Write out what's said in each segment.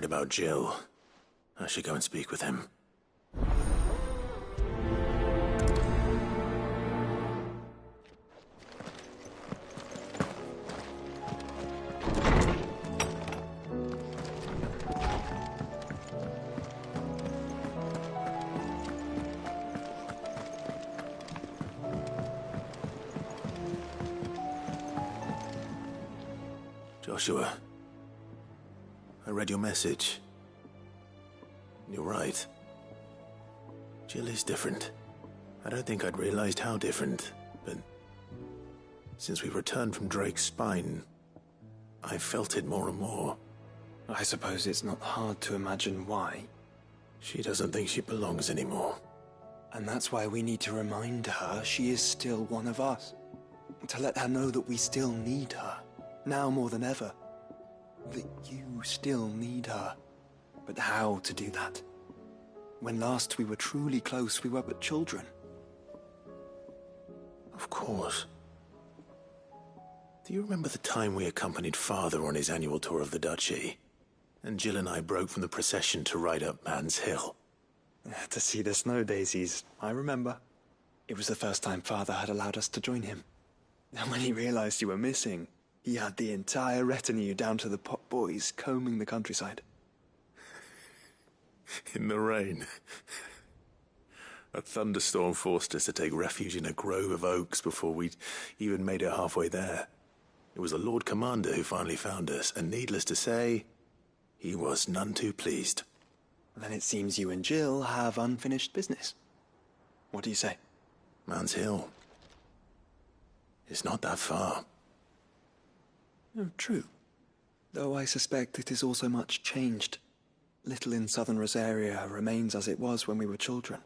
worried about Jill. I should go and speak with him. Joshua, I read your message. You're right. Jill is different. I don't think I'd realized how different, but since we returned from Drake's spine, I've felt it more and more. I suppose it's not hard to imagine why. She doesn't think she belongs anymore. And that's why we need to remind her she is still one of us. To let her know that we still need her. Now more than ever. That you still need her. But how to do that? When last we were truly close, we were but children. Of course. Do you remember the time we accompanied Father on his annual tour of the Duchy? And Jill and I broke from the procession to ride up Man's Hill. To see the snow daisies, I remember. It was the first time Father had allowed us to join him. And when he realized you were missing, he had the entire retinue down to the pot boys combing the countryside. In the rain. A thunderstorm forced us to take refuge in a grove of oaks before we'd even made it halfway there. It was the Lord Commander who finally found us, and needless to say, he was none too pleased. Then it seems you and Jill have unfinished business. What do you say? Man's Hill. It's not that far. Oh, true. Though I suspect it is also much changed. Little in southern Rosaria remains as it was when we were children.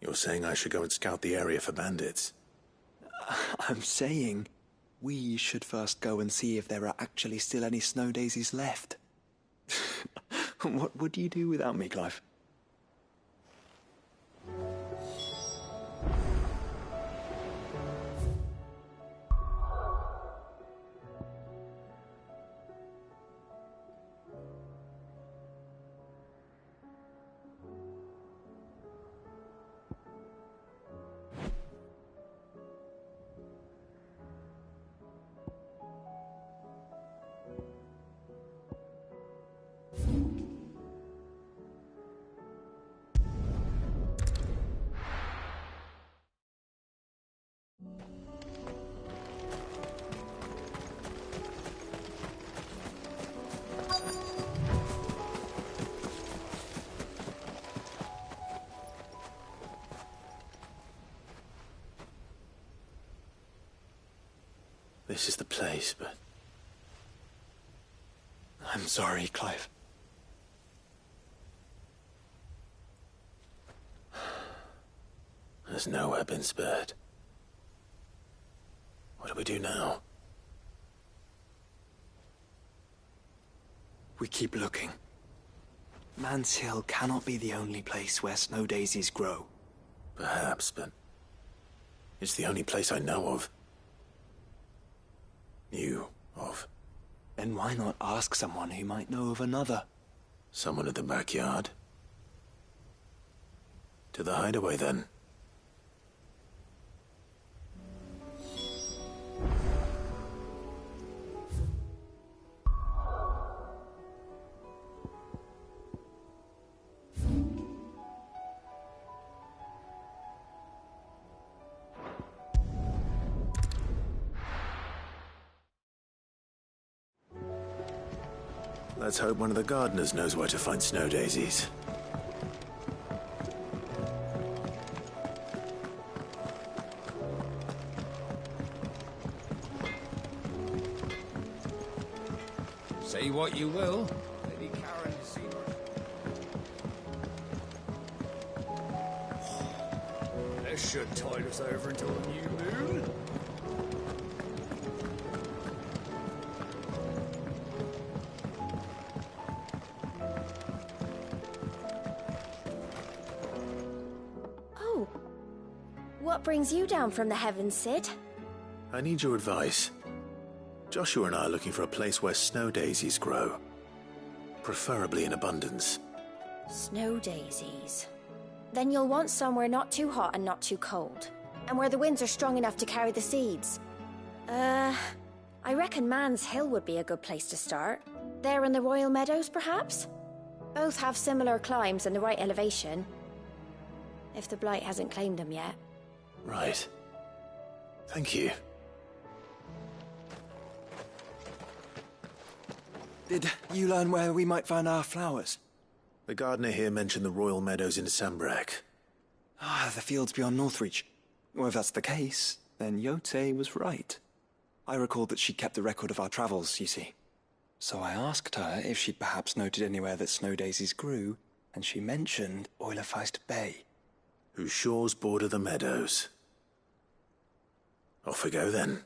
You're saying I should go and scout the area for bandits? I'm saying we should first go and see if there are actually still any snow daisies left. What would you do without me, Clive? This is the place, but... I'm sorry, Clive. There's nowhere been spared. What do we do now? We keep looking. Man's Hill cannot be the only place where snow daisies grow. Perhaps, but... it's the only place I know of. Knew of. Then why not ask someone who might know of another? Someone in the backyard? To the hideaway, then. Let's hope one of the gardeners knows where to find snow daisies. Say what you will, Lady Karen has seen her. This should tide us over until the new moon. What brings you down from the heavens, Sid? I need your advice. Joshua and I are looking for a place where snow daisies grow. Preferably in abundance. Snow daisies. Then you'll want somewhere not too hot and not too cold. And where the winds are strong enough to carry the seeds. I reckon Man's Hill would be a good place to start. There in the Royal Meadows, perhaps? Both have similar climbs and the right elevation. If the Blight hasn't claimed them yet. Right. Thank you. Did you learn where we might find our flowers? The gardener here mentioned the Royal Meadows in Sambrak. Ah, the fields beyond Northreach. Well, if that's the case, then Yote was right. I recalled that she kept a record of our travels, you see. So I asked her if she'd perhaps noted anywhere that snow daisies grew, and she mentioned Oilefeist Bay. Whose shores border the meadows. Off we go then.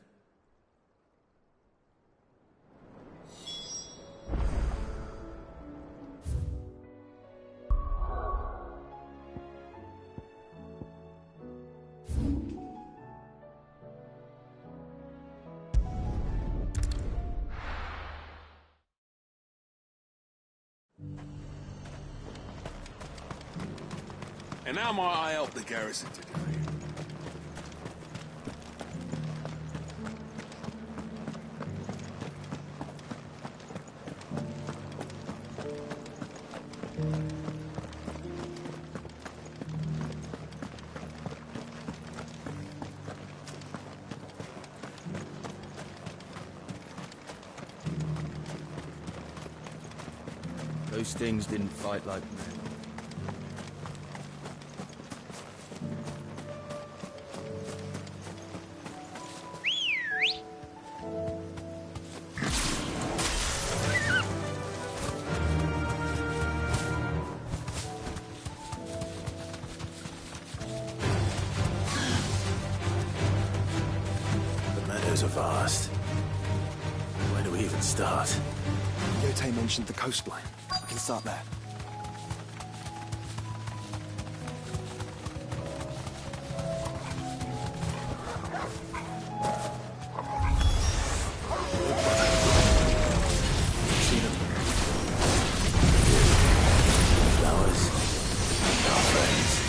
And how might I help the garrison today? Those things didn't fight like men. Are vast. Where do we even start? Yote mentioned the coastline. We can start there. See them? Flowers. Our friends.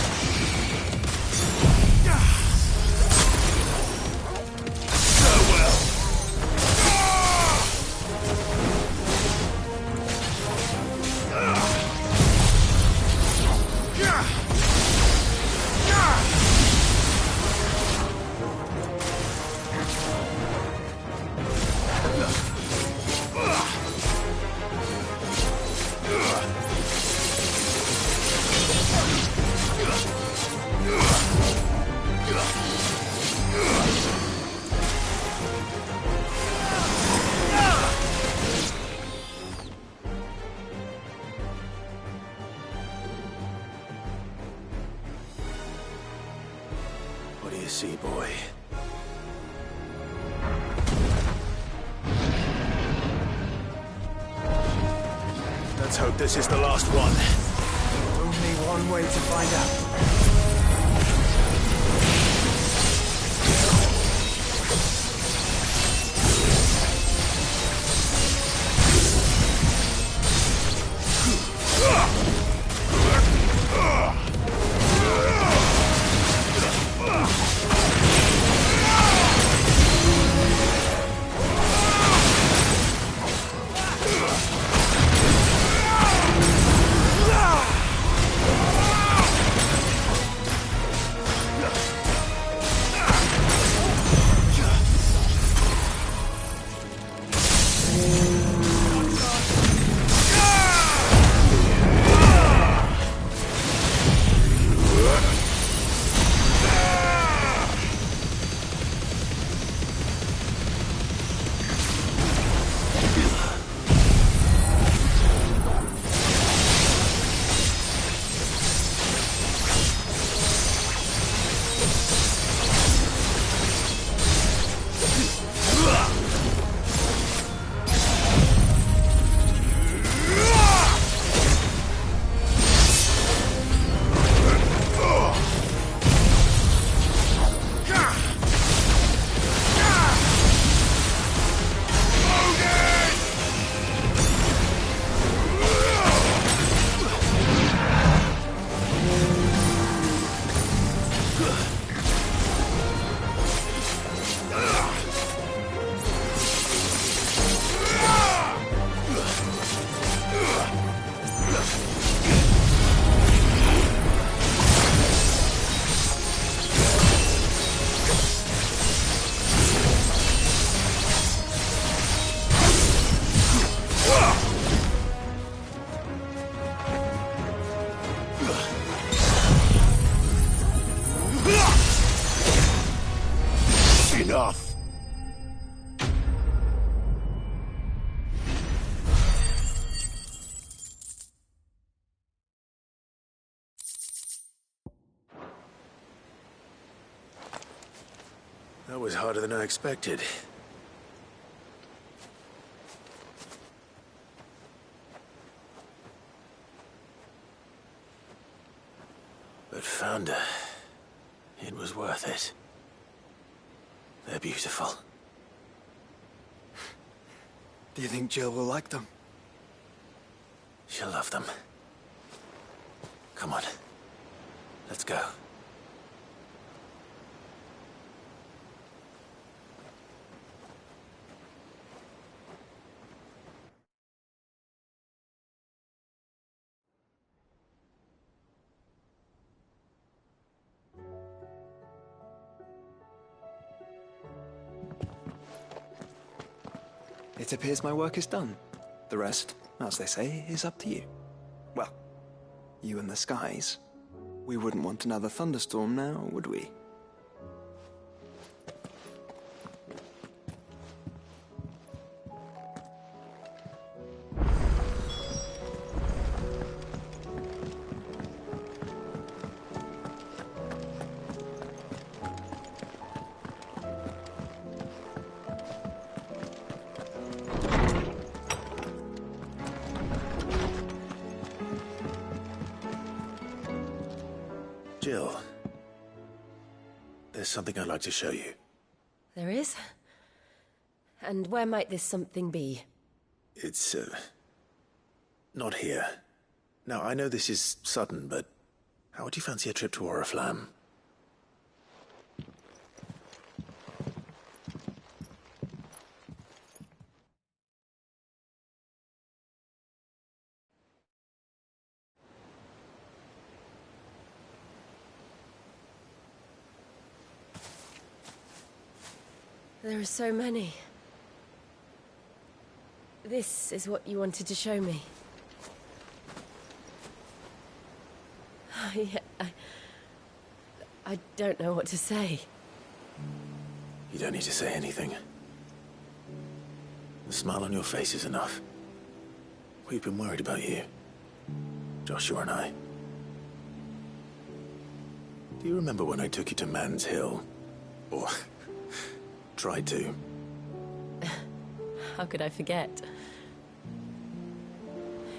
What do you see, boy? Let's hope this is the last one. Only one way to find out. That was harder than I expected. But found her. It was worth it. They're beautiful. Do you think Jill will like them? She'll love them. Come on. Let's go. It appears my work is done. The rest, as they say, is up to you. Well, you and the skies. We wouldn't want another thunderstorm now, would we? Jill, there's something I'd like to show you. There is? And where might this something be? It's, not here. Now, I know this is sudden, but how would you fancy a trip to Oriflamme? There are so many. This is what you wanted to show me. Yeah, I don't know what to say. You don't need to say anything. The smile on your face is enough. We've been worried about you. Joshua and I. Do you remember when I took you to Man's Hill? Or tried to? How could I forget?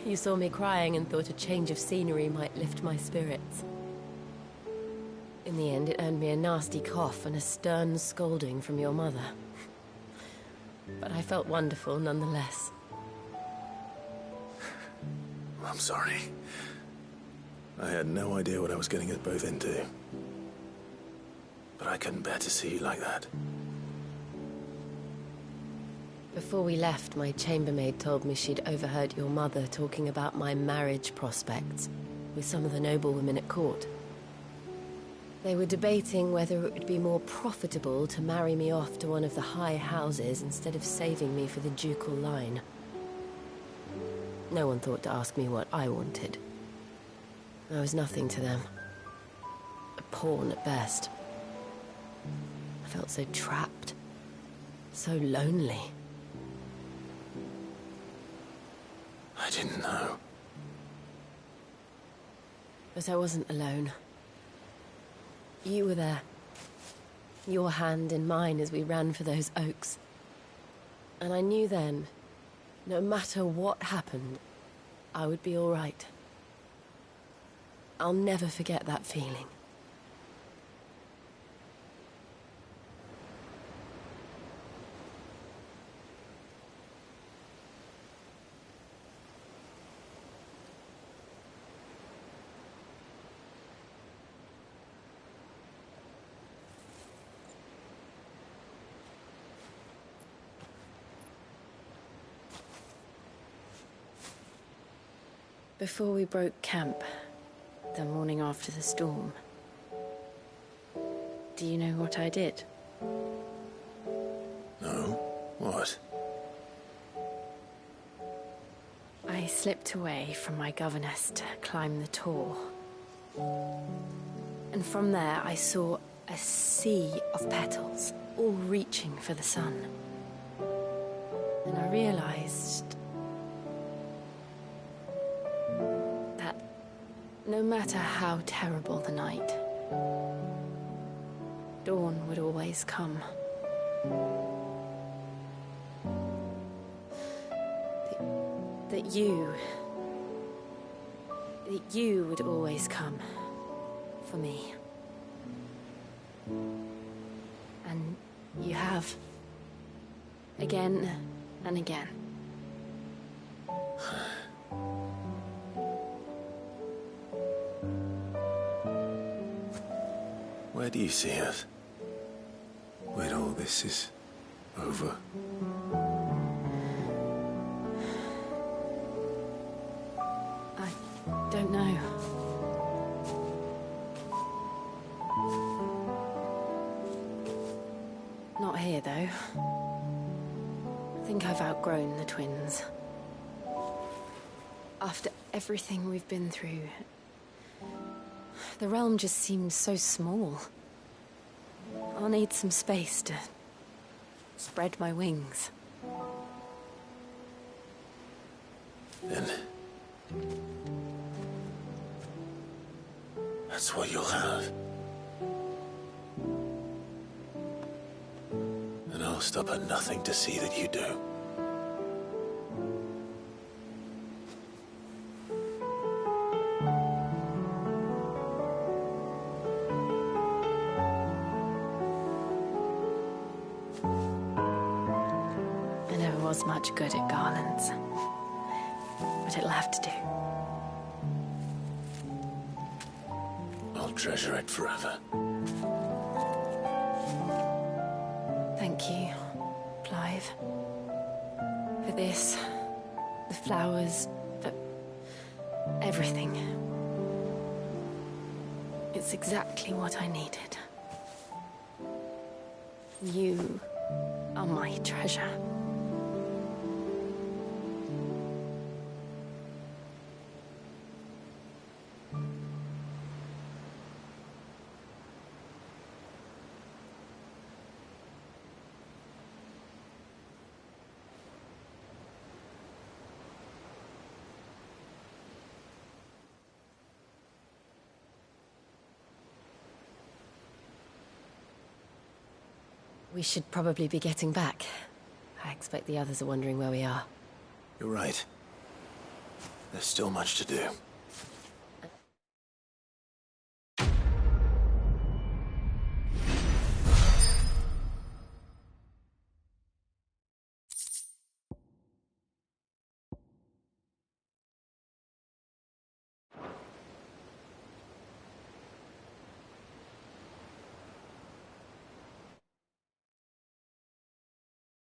You saw me crying and thought a change of scenery might lift my spirits. In the end, it earned me a nasty cough and a stern scolding from your mother. But I felt wonderful nonetheless. I'm sorry. I had no idea what I was getting us both into. But I couldn't bear to see you like that. Before we left, my chambermaid told me she'd overheard your mother talking about my marriage prospects with some of the noblewomen at court. They were debating whether it would be more profitable to marry me off to one of the high houses instead of saving me for the ducal line. No one thought to ask me what I wanted. I was nothing to them. A pawn at best. I felt so trapped. So lonely. I didn't know. But I wasn't alone. You were there. Your hand in mine as we ran for those oaks. And I knew then, no matter what happened, I would be all right. I'll never forget that feeling. Before we broke camp, the morning after the storm, do you know what I did? No? What? I slipped away from my governess to climb the tor. And from there I saw a sea of petals, all reaching for the sun. And I realized no matter how terrible the night, dawn would always come. That you would always come for me. And you have. Again and again. Where do you see us? When all this is over? I don't know. Not here, though. I think I've outgrown the twins. After everything we've been through, the realm just seems so small. I'll need some space to spread my wings. Then that's what you'll have. And I'll stop at nothing to see that you do. I never was much good at garlands, but it'll have to do. I'll treasure it forever. Thank you, Clive. For this, the flowers, for everything. It's exactly what I needed. You are my treasure. We should probably be getting back. I expect the others are wondering where we are. You're right. There's still much to do.